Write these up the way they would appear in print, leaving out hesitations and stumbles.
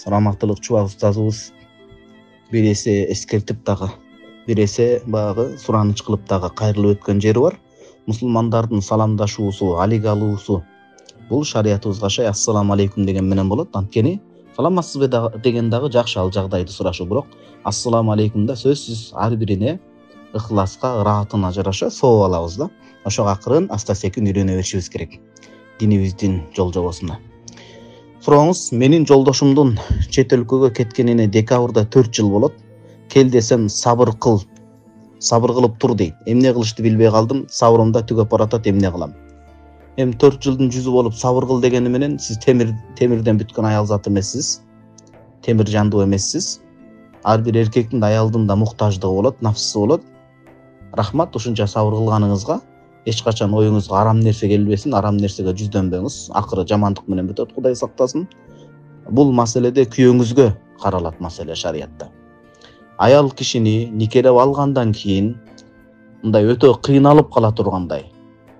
Саламаттылык чубак устазыбыз бир эсе эскертип дагы, бир эсе баягы сураныч кылып дагы кайрылып өткөн жери бар. Мусулмандардын саламдашуусу, алик алуусу бул шариятыбызга шай ассаламу алейкум деген менен болот. Анткени саламатсызбы деген дагы жакшы ал жагдайды сурашуу, бирок ассаламу алейкум да сөзсүз ар бирине ыхласка, ыраатына жараша сооп алабыз да. Ошого акырын аста-секин үйрөнө беришибиз керек. Динибиздин жол жобосуна. Сурооңуз, менин жолдошумдун чет өлкөгө кеткенине декабрда 4 жыл болот. Кел десем сабыр кыл. Сабыр кылып тур дейт. Эмне кылышты билбей калдым. Сабырымда түгөп баратат, эмне кылам? 4 жылдын жүзү болуп сабыр кыл дегени менен сиз темирден бүткөн аял зат эмессиз. Темир жандуу эмессиз. Ар бир эркектин да аялдын да муктаждыгы болот, нафсы болот. Рахмат ушунча сабыр кылганыңызга. Эч качан оюңузга арам нерсе келбесин, арам нерсеге жүздөнбөңүз. Акыры жамандык менен бүтөт, Кудай сактасын. Бул маселеде күйөөңүзгө каралат маселе шариятта. Аял кишини никелеп алгандан кийин мындай өтө кыйналып кала тургандай,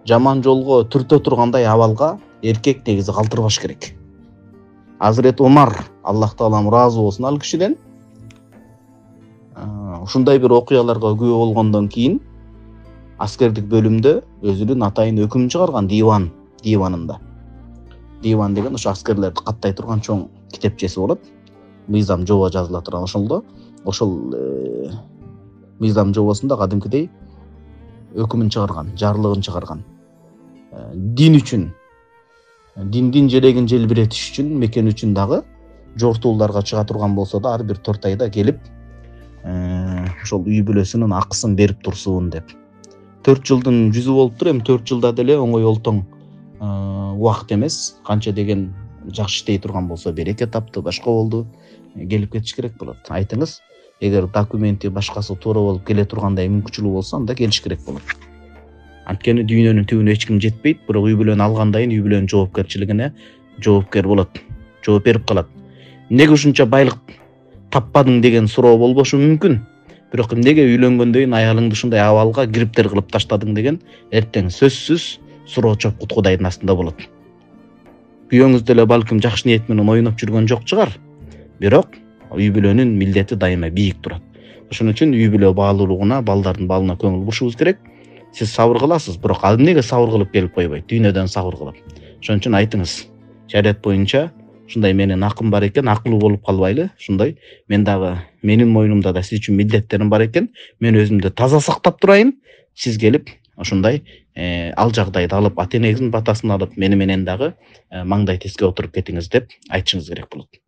жаман жолго түртө тургандай абалга эркек негизи калтырбаш керек. Азырет Умар, Аллах таалам ыраазы болсун ал кишиден, ушундай бир окуяларга күбө болгондон кийин аскердик бөлүмдө өзүнүн атайын өкүм чыгарган диванында. Диван деген ошо аскерлерди каттай турган чоң китепчеси болот. Мыйзам жоба жазыла турган ошол мыйзам жобосунда кадимкидей өкүмүн чыгарган, жарлыгын чыгарган. Дин үчүн, диндин желегин желбиретиш үчүн, мекен үчүн дагы жортууларга чыга турган болсо да ар бир 4 айда келип ошол үй бүлөсүнүн акысын берип турсун деп. 4 жылдын жүзү болуптур, 4 жылда деле оңой олтоң убакыт эмес. Канча деген жакшы иштей турган болсо береке тапты, башка болду, келип кетиш керек болот. Айтыңыз, эгер документи башкасы туура болуп келе тургандай мүмкүнчүлүк болсо, анда келиш керек болот. Анткени дүйнөнүн түбүнө эч ким жетпейт, бирок үй бүлөнү алгандан кийин үй бүлөнүн жоопкерчилигине жоопкер болот, жооп берип калат. Эмнеге ушунча байлык таппадың деген суроо болбошу мүмкүн. Бирок эмнеге үйлөнгөндөн кийин аялыңды ушундай абалга кириптер кылып таштадың деген эртең сөзсүз суроо чоккут Кудайдын астында болот. Күйөөңүз деле балким жакшы ниет менен ойноп жүргөн жок чыгар. Бирок үй бүлөнүн милдети дайыма бийик турат. Ошон үчүн үй бүлө баалуулугуна, балдардын баалына көңүл бурушубуз керек. Сиз сабыр кыласыз, бирок ал эмнеге сабыр кылып келип койбойт? Дүйнөдөн сабыр кылып. Ошон үчүн айтыңыз, шарият боюнча ушундай менин акым бар экен, акылуу болуп калбайлы. Ушундай мен дагы менин мойнумда да сиз үчүн милдеттерим бар экен. Мен өзүмдү таза сактап турайын. Сиз келип ошундай ал жагдайды алып, ата энеңиздин батасын алып, мени менен дагы маңдай теске отуруп кетиңиз деп айтышыңыз керек болот.